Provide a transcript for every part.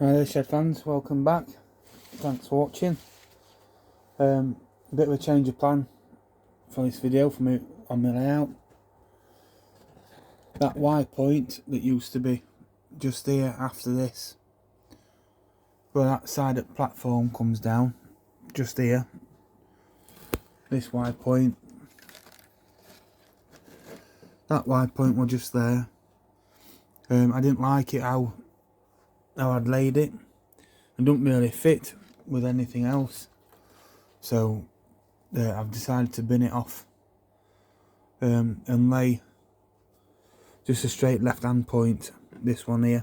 Hi there Shed fans, welcome back. Thanks for watching. A bit of a change of plan for this video for me on my layout. That Y point that used to be just here after this, where that side of the platform comes down, just here. This Y point. That Y point was just there. I didn't like it how I'd laid it. It don't really fit with anything else. So I've decided to bin it off and lay just a straight left hand point, this one here.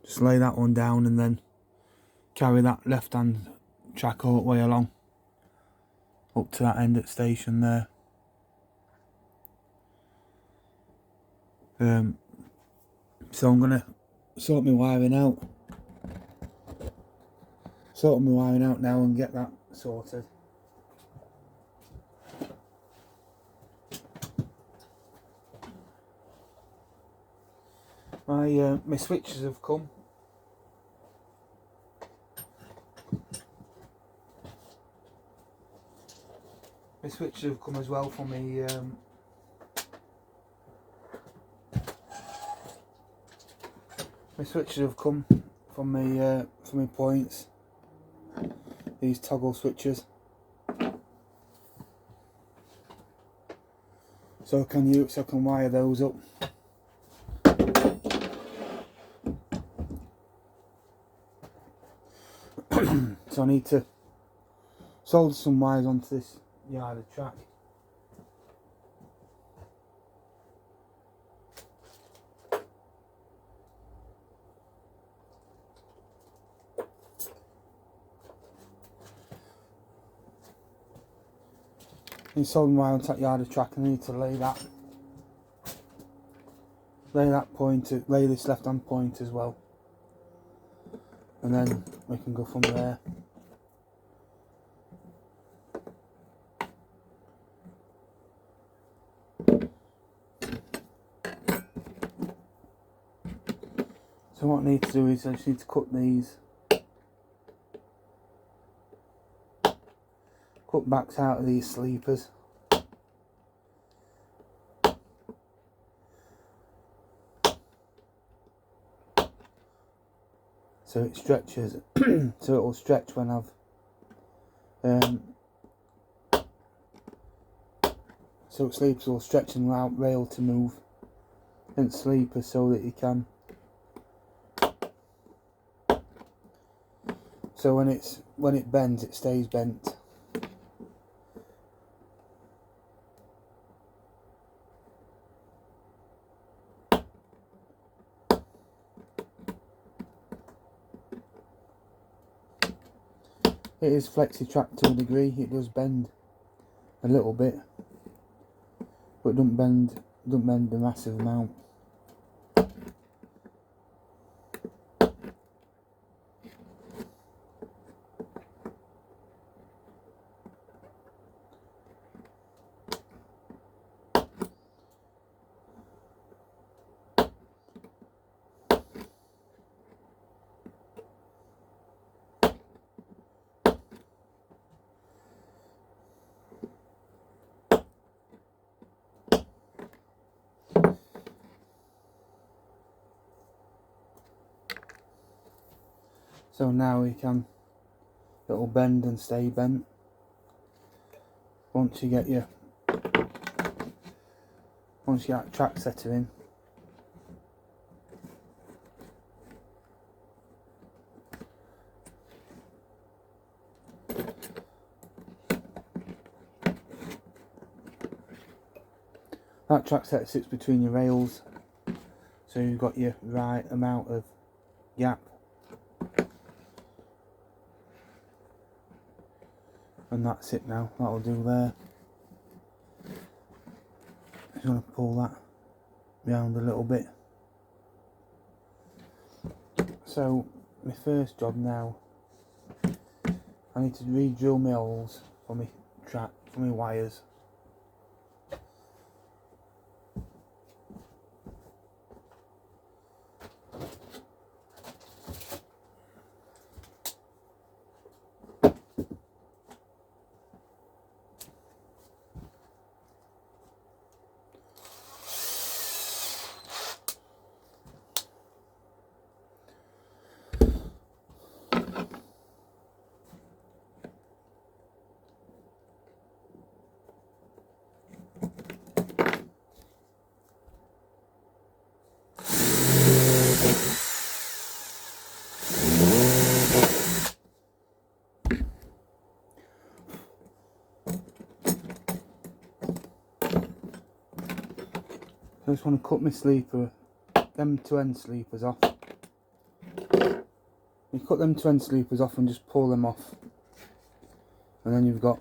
Just lay that one down and then carry that left hand track all the way along up to that end at station there. So I'm gonna sort my wiring out now and get that sorted. My switches have come. My switches have come as well for me. My switches have come from my points. These toggle switches. So I can wire those up. So I need to solder some wires onto this yard of track. I need to solder wire onto that yard of track, and I need to lay this left hand point as well. And then we can go from there. So what I need to do is I just need to cut these backs out of these sleepers. So it stretches, so it will stretch when I've so sleepers will stretch and allow rail to move in sleepers so that you can. So when it bends, it stays bent. It is flexi-track to a degree. It does bend a little bit, but don't bend a massive amount. So now it'll bend and stay bent. Once you get that track setter in. That track setter sits between your rails, so you've got your right amount of gap. And that's it now, that'll do there. Just going to pull that round a little bit. So my first job now, I need to re-drill my holes for my track, for my wires. I just want to cut my sleeper, them two end sleepers off. You cut them two end sleepers off and just pull them off, and then you've got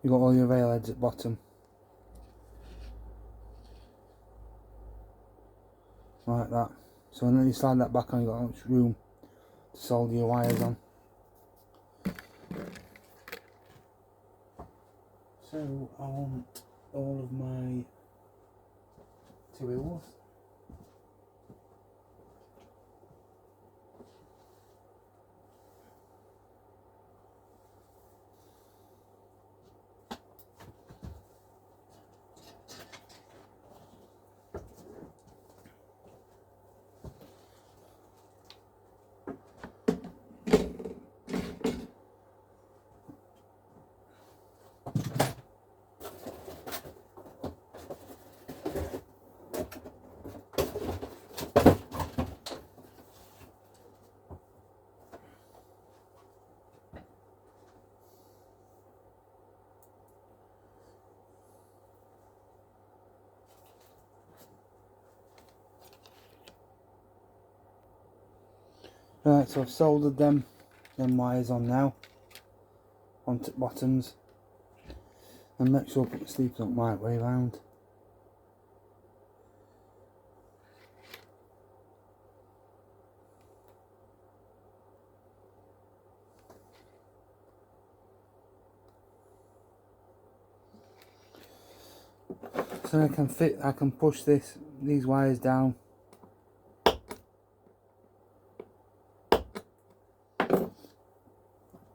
all your rail heads at bottom, like that. So then you slide that back on, you've got much room to solder your wires on. So I want all of my tools. Right, so I've soldered them wires on now, onto the bottoms, and make sure I put the sleeves up right way round. So I can push these wires down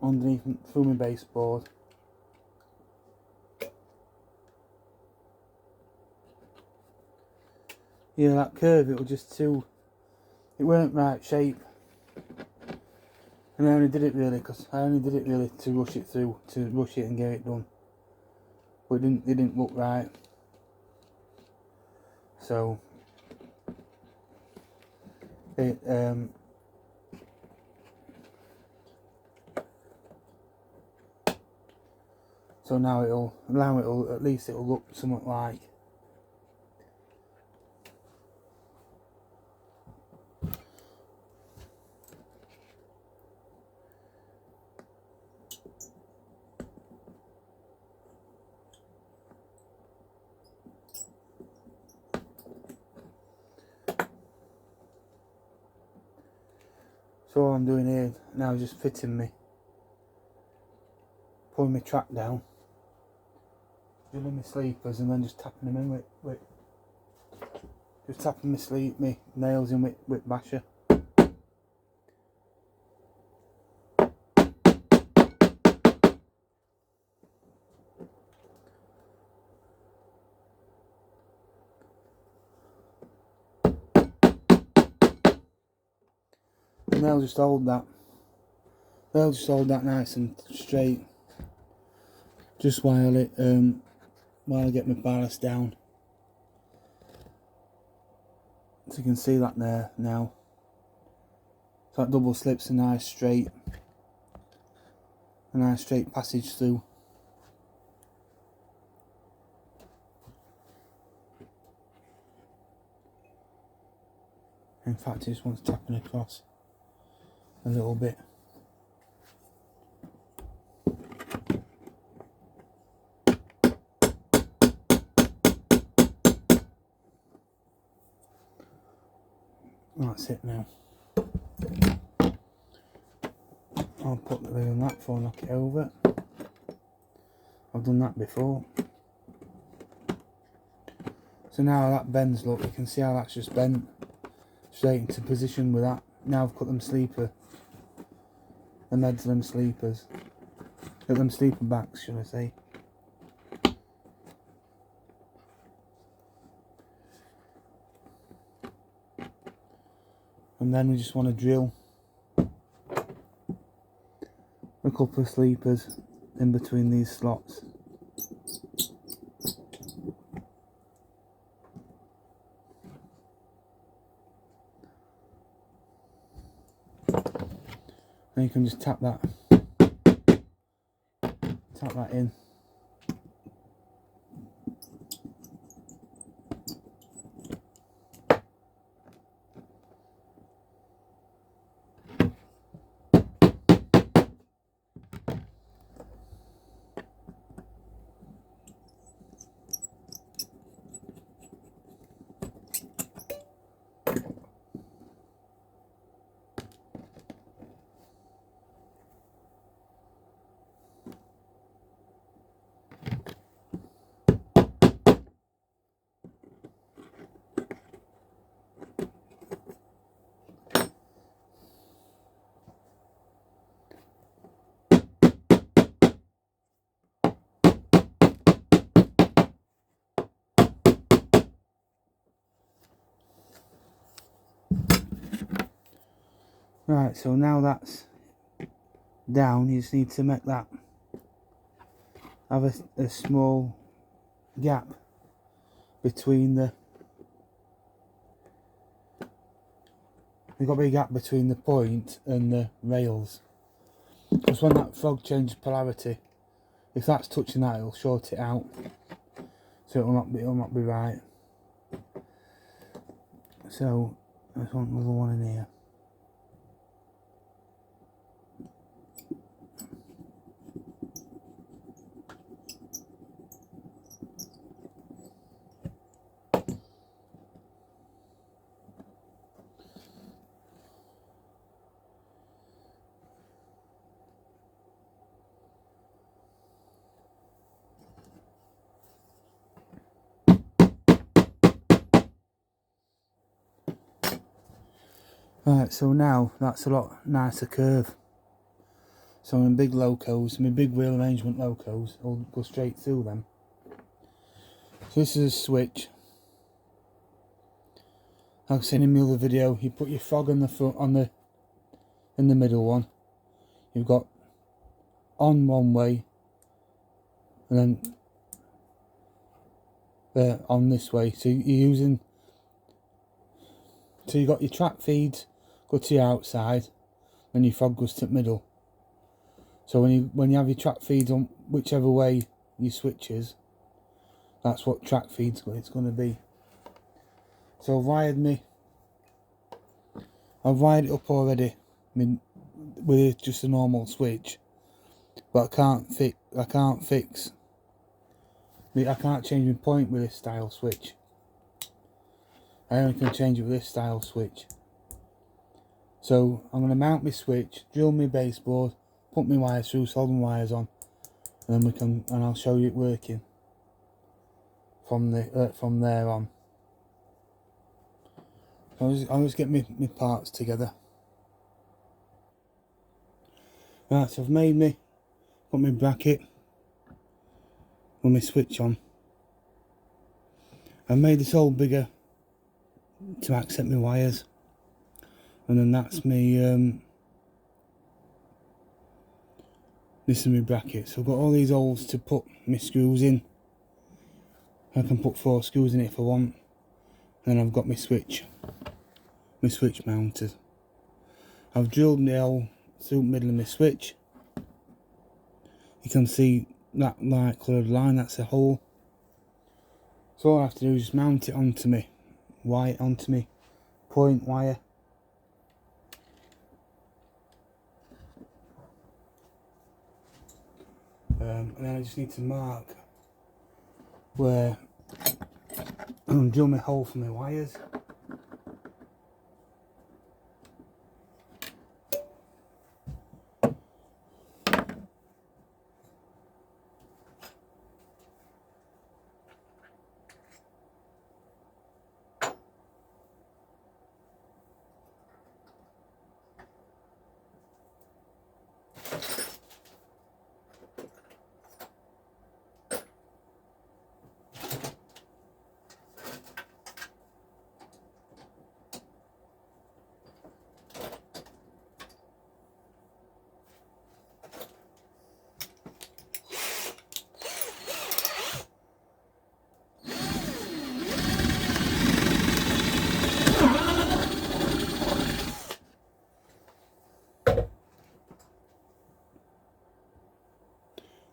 underneath through my baseboard. Yeah, that curve, it was just too, it weren't right shape, and I only did it really to rush it through, to rush it and get it done, but it didn't look right. So it so now at least it'll look somewhat like. So all I'm doing here now is just pulling my track down, drilling my sleepers, and then just tapping them in with just tapping my nails in with basher. And they'll just hold that. They'll just hold that nice and straight. Just while I get my ballast down. So you can see that there now. So that double slips a nice straight passage through. In fact, it just wants tapping across a little bit. That's it now. I'll put the lid on that before I knock it over. I've done that before. So now that bends, look, you can see how that's just bent straight into position with that. Now I've cut them sleeper, the heads of them sleepers, them sleeper backs, should I say. And then we just want to drill a couple of sleepers in between these slots. And you can just tap that in. Right, so now that's down, you just need to make that have a small gap between the gap between the point and the rails, because when that frog changes polarity, if that's touching that, it'll short it out, so it'll not be right. So I just want another one in here. Right, so now that's a lot nicer curve. So in big locos, my big wheel arrangement locos, I'll go straight through them. So this is a switch. Like I said in the other video, you put your fog on the front, in the middle one. You've got on one way, and then on this way. So you're using. So you got your track feeds go to your outside, and your fog goes to the middle. So when you have your track feeds on whichever way your switch is, that's what track feeds it's going to be. So I've wired it up already. I mean, with just a normal switch, but I can't fix. I can't change my point with this style switch. I only can change it with this style switch. So I'm going to mount my switch, drill my baseboard, put my wires through, solder my wires on, and then I'll show you it working from there on. I'll just get my parts together. Right, so I've got my bracket with my switch on. I've made this hole bigger to accept my wires, and then that's me. This is my bracket. So I've got all these holes to put my screws in. I can put 4 screws in it if I want. And then I've got my switch mounted. I've drilled the hole through the middle of my switch. You can see that light coloured line, that's a hole. So all I have to do is just mount it onto me point wire. And then I just need to mark where I'm drill my hole for my wires.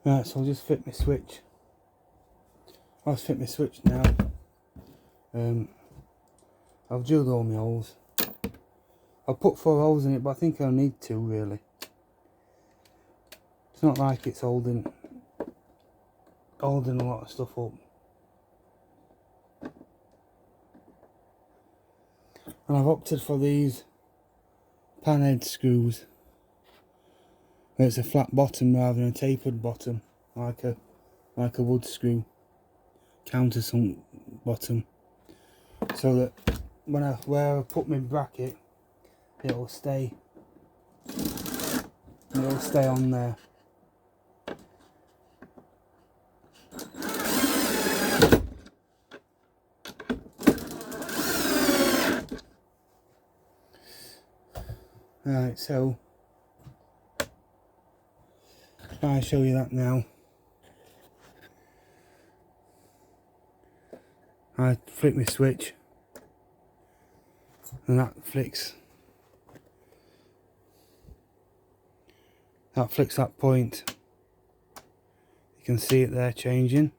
Right, so I'll just fit my switch. I'll fit my switch now. I've drilled all my holes. I've put 4 holes in it, but I think I'll need 2 really. It's not like it's holding a lot of stuff up. And I've opted for these pan head screws. It's a flat bottom rather than a tapered bottom, like a wood screw countersunk bottom, so that where I put my bracket, it'll stay on there. Right, so I'll show you that now. I flick my switch and that flicks that point. You can see it there changing.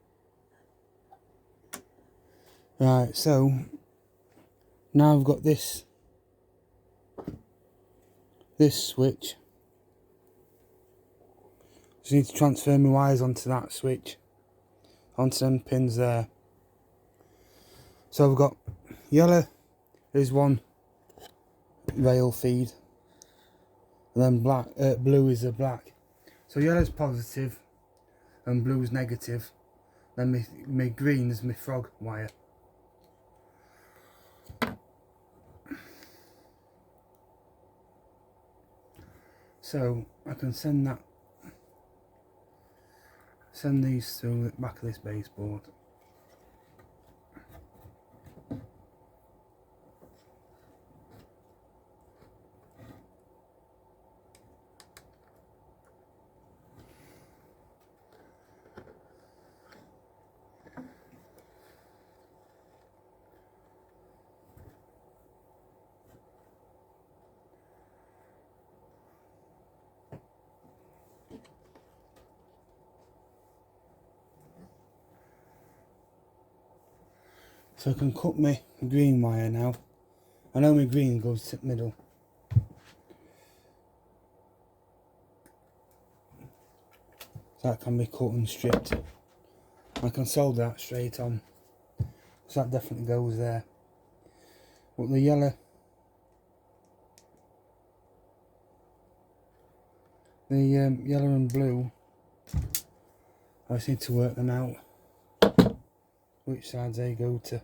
Right, so now I've got this switch. Just need to transfer my wires onto that switch, onto them pins there. So I've got yellow is one rail feed, and then blue is a black. So yellow's positive and blue's negative. Then my green is my frog wire. So I can send these through the back of this baseboard. So I can cut my green wire now. I know my green goes to the middle. So that can be cut and stripped. I can solder that straight on. So that definitely goes there. But the yellow and blue, I just need to work them out, which sides they go to.